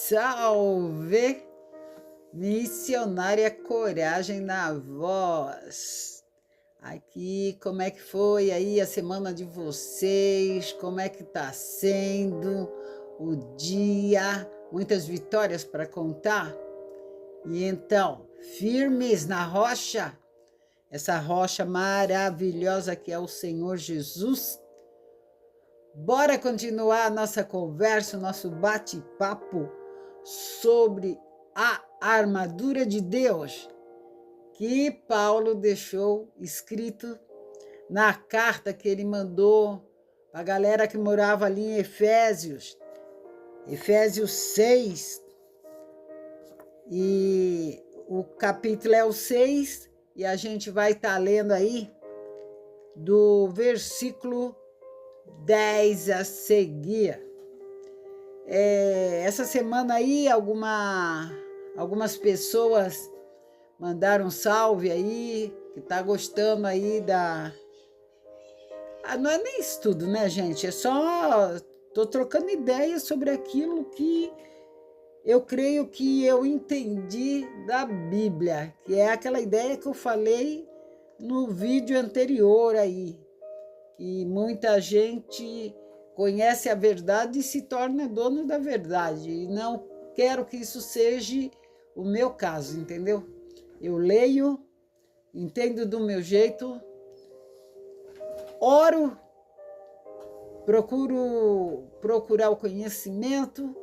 salve! Missionária Coragem na Voz. Aqui, como é que foi aí a semana de vocês? Como é que tá sendo o dia? Muitas vitórias para contar? E então, firmes na rocha? Essa rocha maravilhosa que é o Senhor Jesus. Bora continuar a nossa conversa, o nosso bate-papo sobre a armadura de Deus que Paulo deixou escrito na carta que ele mandou para a galera que morava ali em Efésios 6. E o capítulo é o 6 e a gente vai estar lendo aí do versículo 10 a seguir. Essa semana aí, algumas pessoas mandaram um salve aí, que tá gostando aí da... não é nem estudo, né, gente? É só... tô trocando ideias sobre aquilo que eu creio que eu entendi da Bíblia, que é aquela ideia que eu falei no vídeo anterior aí, que muita gente conhece a verdade e se torna dono da verdade. E não quero que isso seja o meu caso, entendeu? Eu leio, entendo do meu jeito, oro, procuro procurar o conhecimento,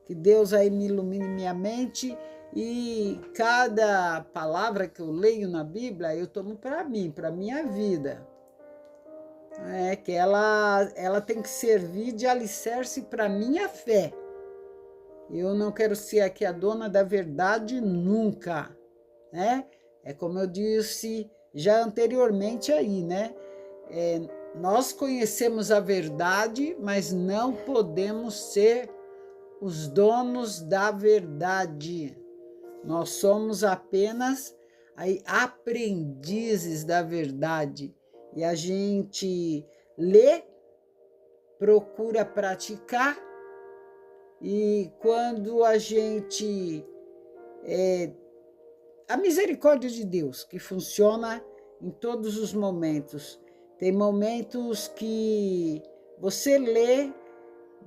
que Deus aí me ilumine minha mente, e cada palavra que eu leio na Bíblia, eu tomo para mim, para minha vida. Que ela tem que servir de alicerce para minha fé. Eu não quero ser aqui a dona da verdade nunca, né? É como eu disse já anteriormente aí, né? Nós conhecemos a verdade, mas não podemos ser os donos da verdade. Nós somos apenas aí aprendizes da verdade. E a gente lê, procura praticar, e quando a gente... a misericórdia de Deus, que funciona em todos os momentos. Tem momentos que você lê,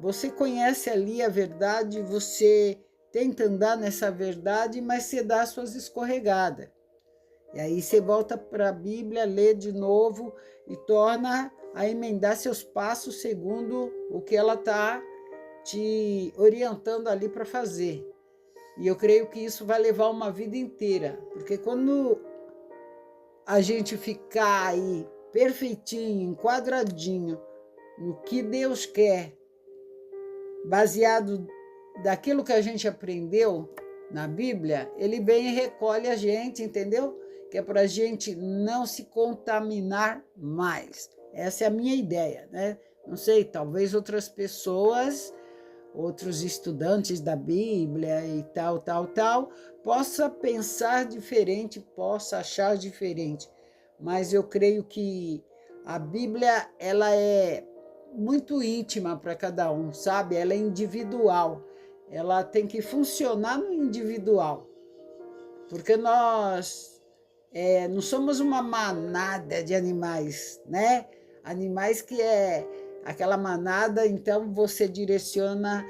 você conhece ali a verdade, você tenta andar nessa verdade, mas você dá suas escorregadas. E aí você volta para a Bíblia, lê de novo e torna a emendar seus passos segundo o que ela está te orientando ali para fazer. E eu creio que isso vai levar uma vida inteira, porque quando a gente ficar aí perfeitinho, enquadradinho no que Deus quer, baseado daquilo que a gente aprendeu na Bíblia, ele vem e recolhe a gente, entendeu? Que é para a gente não se contaminar mais. Essa é a minha ideia, né? Não sei, talvez outras pessoas, outros estudantes da Bíblia e tal, possa pensar diferente, possa achar diferente. Mas eu creio que a Bíblia, ela é muito íntima para cada um, sabe? Ela é individual. Ela tem que funcionar no individual. Porque nós... não somos uma manada de animais, né? Animais que é aquela manada, então você direciona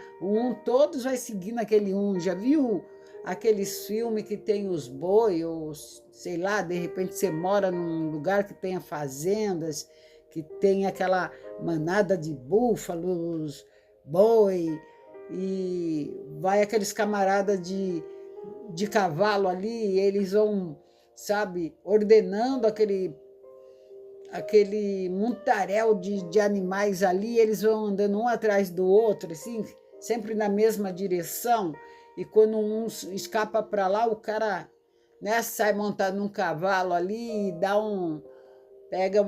todos vai seguindo aquele Já viu aqueles filmes que tem os boi, ou sei lá, de repente você mora num lugar que tenha fazendas, que tem aquela manada de búfalos, boi, e vai aqueles camaradas de cavalo ali, e eles vão, sabe, ordenando aquele mundaréu de animais ali, eles vão andando um atrás do outro, assim, sempre na mesma direção, e quando um escapa para lá, o cara, né, sai montado num cavalo ali e pega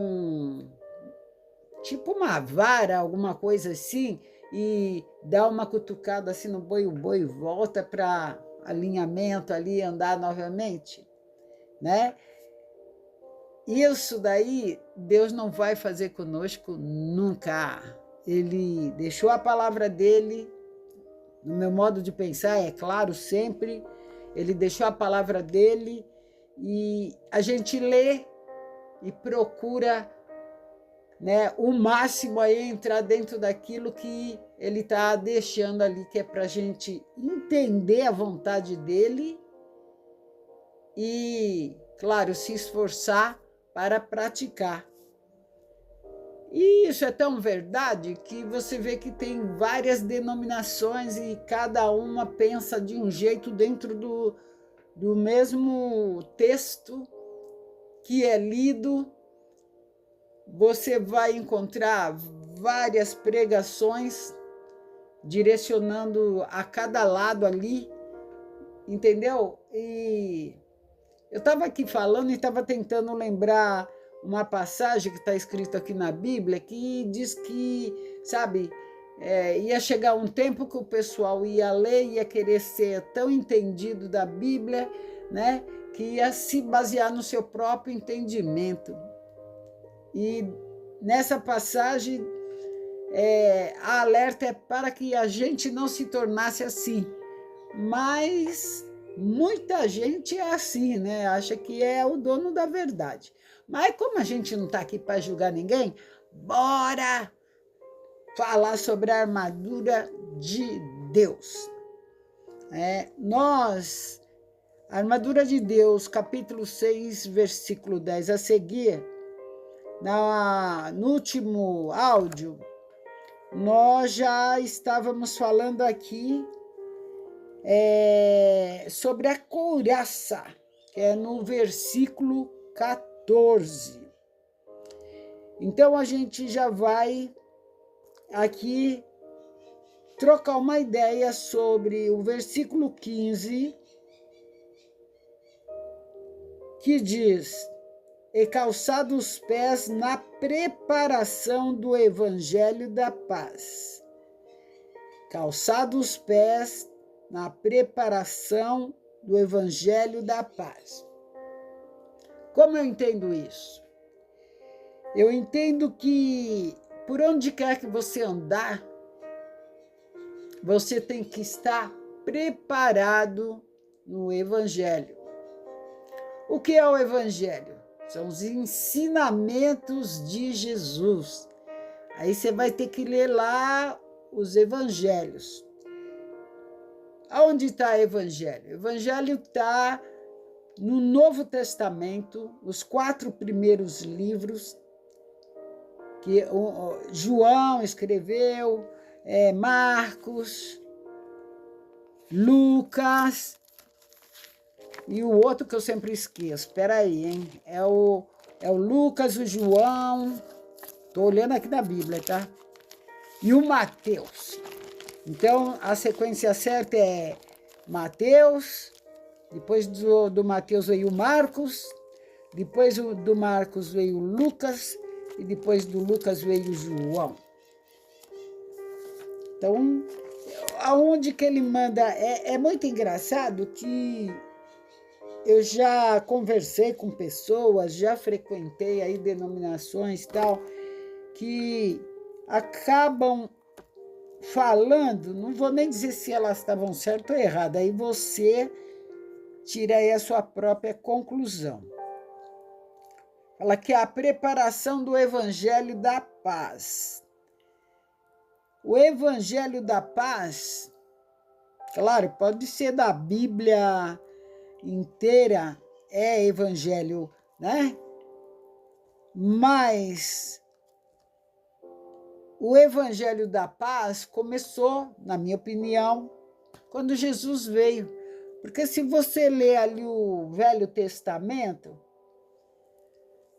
tipo uma vara, alguma coisa assim, e dá uma cutucada assim no boi, o boi volta para alinhamento ali, andar novamente, né? Isso daí Deus não vai fazer conosco nunca. Ele deixou a palavra dele no meu modo de pensar, é claro, sempre. Ele deixou a palavra dele e a gente lê e procura, né, o máximo aí entrar dentro daquilo que ele está deixando ali, que é para a gente entender a vontade dele e, claro, se esforçar para praticar. E isso é tão verdade que você vê que tem várias denominações e cada uma pensa de um jeito dentro do mesmo texto que é lido. Você vai encontrar várias pregações direcionando a cada lado ali, entendeu? E eu estava aqui falando e estava tentando lembrar uma passagem que está escrita aqui na Bíblia que diz que, sabe, ia chegar um tempo que o pessoal ia ler, ia querer ser tão entendido da Bíblia, né, que ia se basear no seu próprio entendimento. E nessa passagem, a alerta é para que a gente não se tornasse assim. Mas muita gente é assim, né? Acha que é o dono da verdade. Mas como a gente não está aqui para julgar ninguém, bora falar sobre a armadura de Deus. A armadura de Deus, capítulo 6, versículo 10 a seguir, no último áudio, nós já estávamos falando aqui sobre a couraça, que é no versículo 14. Então, a gente já vai aqui trocar uma ideia sobre o versículo 15, que diz: e calçados os pés na preparação do evangelho da paz. Calçados os pés na preparação do evangelho da paz. Como eu entendo isso? Eu entendo que por onde quer que você andar, você tem que estar preparado no evangelho. O que é o evangelho? São os ensinamentos de Jesus. Aí você vai ter que ler lá os evangelhos. Aonde está o evangelho? O evangelho está no Novo Testamento, os 4 primeiros livros que João escreveu, Marcos, Lucas e o outro que eu sempre esqueço. Espera aí, hein? É o Lucas, o João. Estou olhando aqui na Bíblia, tá? E o Mateus. Então, a sequência certa é Mateus, depois do Mateus veio o Marcos, depois do Marcos veio o Lucas, e depois do Lucas veio o João. Então, aonde que ele manda... É muito engraçado que eu já conversei com pessoas, já frequentei aí denominações e tal, que acabam falando, não vou nem dizer se elas estavam certas ou erradas, aí você tira aí a sua própria conclusão. Fala que é a preparação do evangelho da paz. O evangelho da paz, claro, pode ser da Bíblia inteira, é evangelho, né? Mas o evangelho da paz começou, na minha opinião, quando Jesus veio. Porque se você ler ali o Velho Testamento,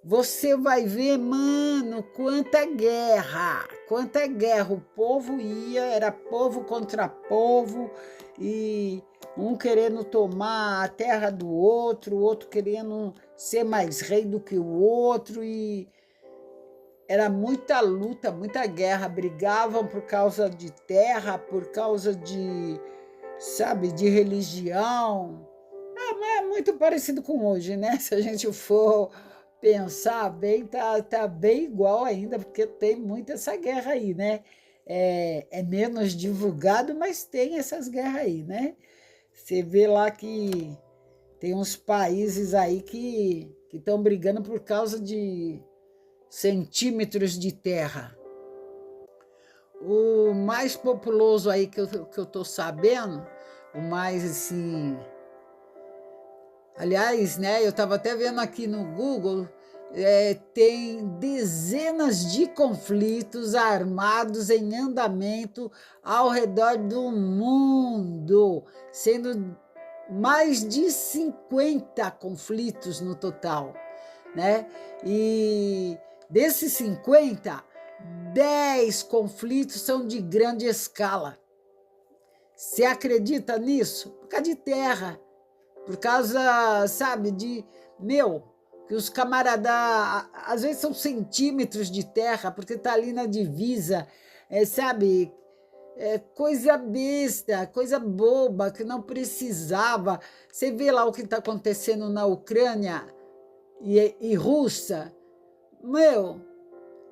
você vai ver, mano, quanta guerra. O povo era povo contra povo, e um querendo tomar a terra do outro, o outro querendo ser mais rei do que o outro, e era muita luta, muita guerra, brigavam por causa de terra, por causa de, sabe, de religião. Mas é muito parecido com hoje, né? Se a gente for pensar bem, tá bem igual ainda, porque tem muita essa guerra aí, né? é menos divulgado, mas tem essas guerras aí, né? Você vê lá que tem uns países aí que estão brigando por causa de centímetros de terra. O mais populoso aí que eu tô sabendo, o mais assim... Aliás, né, eu estava até vendo aqui no Google, tem dezenas de conflitos armados em andamento ao redor do mundo, sendo mais de 50 conflitos no total, né? E desses 50, 10 conflitos são de grande escala. Você acredita nisso? Por causa de terra, por causa, sabe, que os camaradas, às vezes são centímetros de terra, porque tá ali na divisa, sabe? Coisa besta, coisa boba, que não precisava. Você vê lá o que está acontecendo na Ucrânia e Rússia.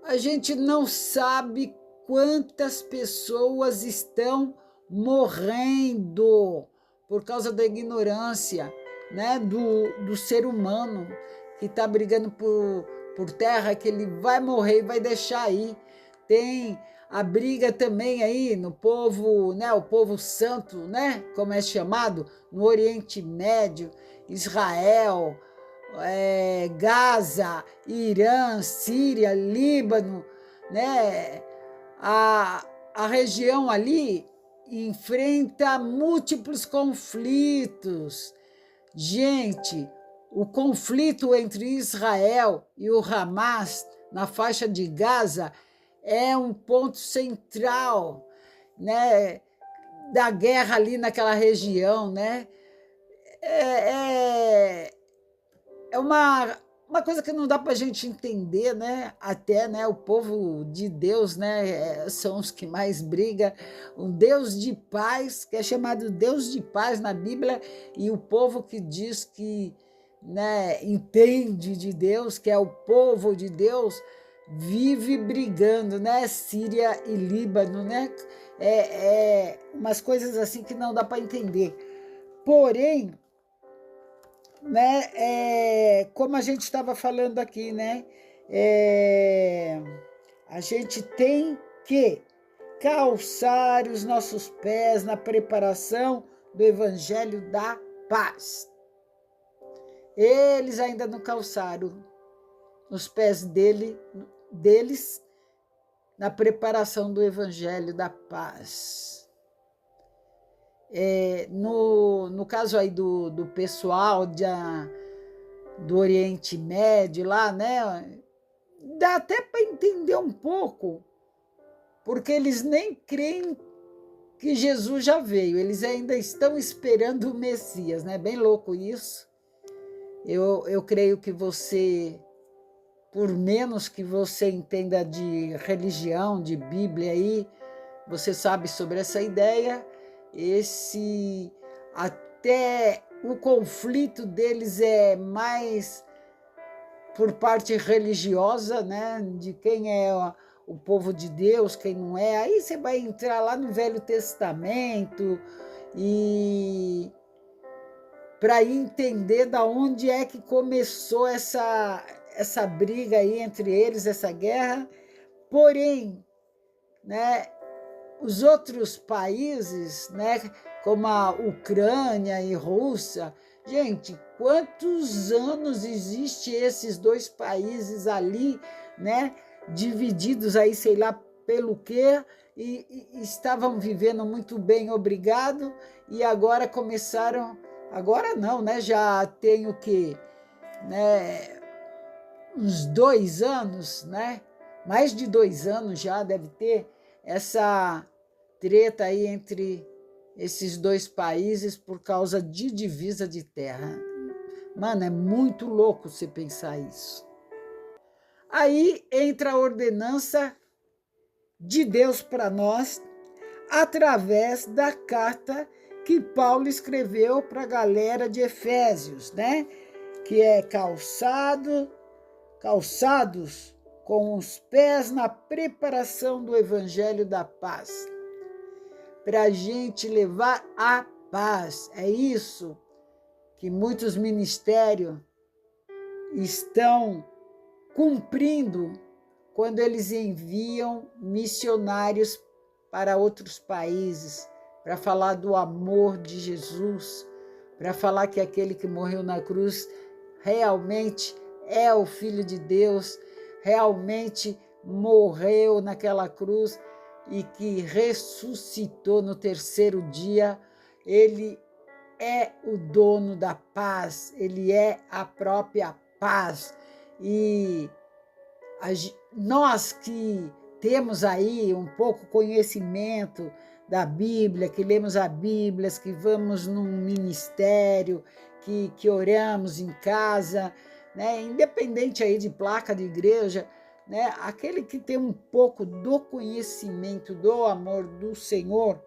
A gente não sabe quantas pessoas estão morrendo por causa da ignorância, né, do ser humano que está brigando por terra, que ele vai morrer e vai deixar aí. Tem a briga também aí no povo, né, o povo santo, né, como é chamado, no Oriente Médio, Israel, Gaza, Irã, Síria, Líbano, né, a região ali enfrenta múltiplos conflitos. Gente, o conflito entre Israel e o Hamas na faixa de Gaza é um ponto central, né, da guerra ali naquela região, né? É uma coisa que não dá para a gente entender, né? Até, né, o povo de Deus, né, são os que mais brigam. Um Deus de paz, que é chamado Deus de paz na Bíblia, e o povo que diz que, né, entende de Deus, que é o povo de Deus, vive brigando, né? Síria e Líbano, né? Umas coisas assim que não dá para entender. Porém, né, como a gente estava falando aqui, né, a gente tem que calçar os nossos pés na preparação do Evangelho da Paz. Eles ainda não calçaram os pés deles na preparação do Evangelho da Paz. No caso aí do pessoal do Oriente Médio lá, né, dá até para entender um pouco, porque eles nem creem que Jesus já veio, eles ainda estão esperando o Messias, né? Bem louco isso. Eu creio que você, por menos que você entenda de religião, de Bíblia aí, você sabe sobre essa ideia. Até o conflito deles é mais por parte religiosa, né? De quem é o povo de Deus, quem não é. Aí você vai entrar lá no Velho Testamento e para entender da onde é que começou essa briga aí entre eles, essa guerra. Porém, né, os outros países, né, como a Ucrânia e Rússia, gente, quantos anos existe esses dois países ali, né, divididos aí, sei lá pelo quê, e estavam vivendo muito bem, obrigado, e agora começaram, agora não, né, já tem o quê, né, uns 2 anos, né, mais de 2 anos já deve ter essa treta aí entre esses dois países por causa de divisa de terra. Mano, é muito louco você pensar isso. Aí entra a ordenança de Deus para nós através da carta que Paulo escreveu para a galera de Efésios, né? Que é calçados com os pés na preparação do Evangelho da Paz, para a gente levar a paz. É isso que muitos ministérios estão cumprindo quando eles enviam missionários para outros países, para falar do amor de Jesus, para falar que aquele que morreu na cruz realmente é o Filho de Deus, realmente morreu naquela cruz e que ressuscitou no terceiro dia. Ele é o dono da paz, ele é a própria paz. E nós que temos aí um pouco conhecimento da Bíblia, que lemos a Bíblia, que vamos num ministério, que oramos em casa, né? Independente aí de placa de igreja, né? Aquele que tem um pouco do conhecimento do amor do Senhor,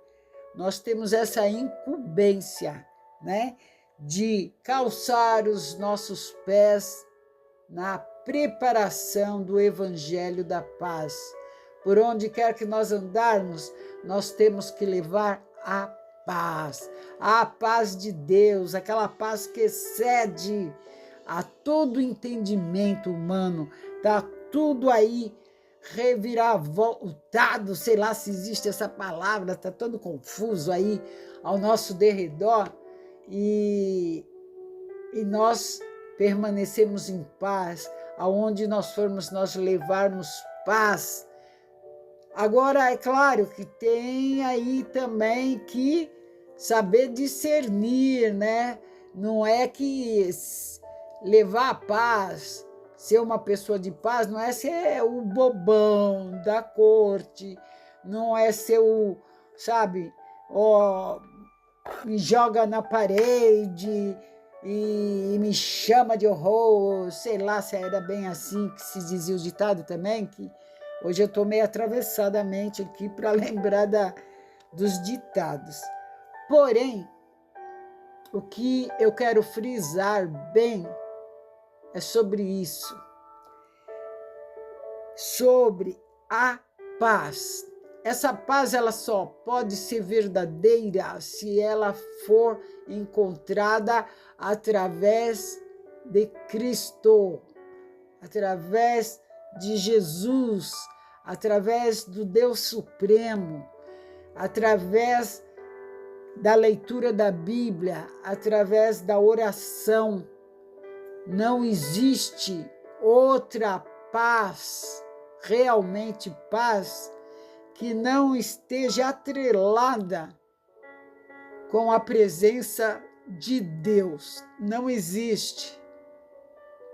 nós temos essa incumbência, né? De calçar os nossos pés na preparação do Evangelho da Paz. Por onde quer que nós andarmos, nós temos que levar a paz de Deus, aquela paz que excede a todo entendimento humano. Está tudo aí reviravoltado, sei lá se existe essa palavra, está todo confuso aí ao nosso derredor, e nós permanecemos em paz. Aonde nós formos, nós levarmos paz. Agora, é claro que tem aí também que saber discernir, né? Não é que levar a paz, ser uma pessoa de paz, não é ser o bobão da corte, não é ser o, sabe, me joga na parede e me chama de horror, sei lá se era bem assim que se dizia o ditado também, que hoje eu estou meio atravessada a mente aqui para lembrar dos ditados. Porém, o que eu quero frisar bem é sobre isso, sobre a paz. Essa paz ela só pode ser verdadeira se ela for encontrada através de Cristo, através de Jesus, através do Deus Supremo, através da leitura da Bíblia, através da oração. Não existe outra paz, realmente paz, que não esteja atrelada com a presença de Deus. Não existe.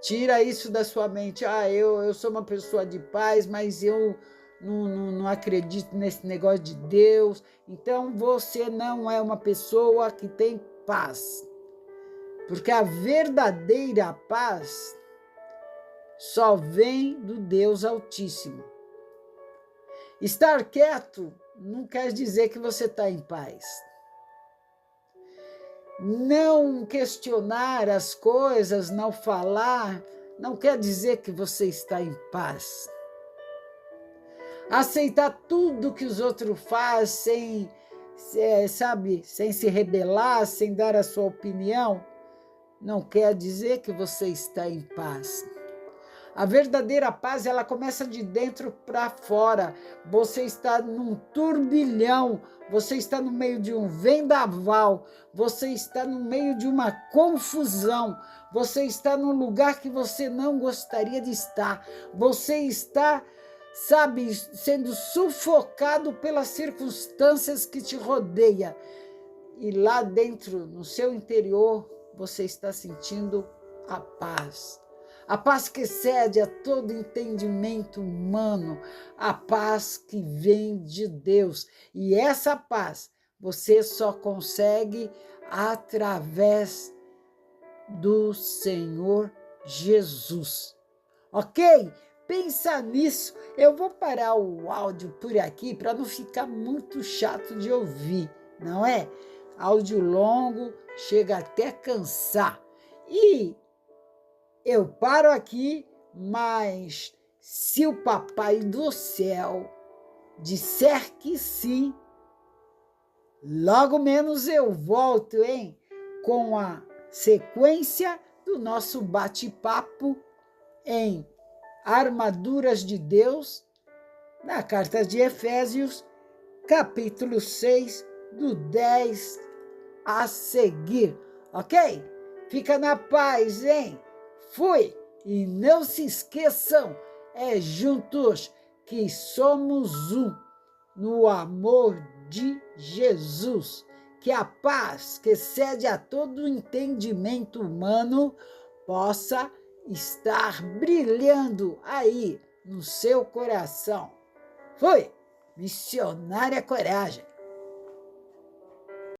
Tira isso da sua mente. Eu sou uma pessoa de paz, mas eu não acredito nesse negócio de Deus. Então, você não é uma pessoa que tem paz. Porque a verdadeira paz só vem do Deus Altíssimo. Estar quieto não quer dizer que você está em paz. Não questionar as coisas, não falar, não quer dizer que você está em paz. Aceitar tudo que os outros fazem, sem se rebelar, sem dar a sua opinião, não quer dizer que você está em paz. A verdadeira paz, ela começa de dentro para fora. Você está num turbilhão, você está no meio de um vendaval, você está no meio de uma confusão, você está num lugar que você não gostaria de estar, você está, sendo sufocado pelas circunstâncias que te rodeiam. E lá dentro, no seu interior, você está sentindo a paz. A paz que excede a todo entendimento humano, a paz que vem de Deus. E essa paz você só consegue através do Senhor Jesus. Ok? Pensa nisso. Eu vou parar o áudio por aqui para não ficar muito chato de ouvir, não é? Áudio longo, chega até cansar. E eu paro aqui, mas Se o Papai do Céu disser que sim, logo menos eu volto, hein? Com a sequência do nosso bate-papo em Armaduras de Deus, na carta de Efésios, capítulo 6, do 10 a seguir, ok? Fica na paz, hein? Fui! E não se esqueçam, é juntos que somos um no amor de Jesus. Que a paz, que excede a todo entendimento humano, possa estar brilhando aí no seu coração. Fui! Missionária Coragem.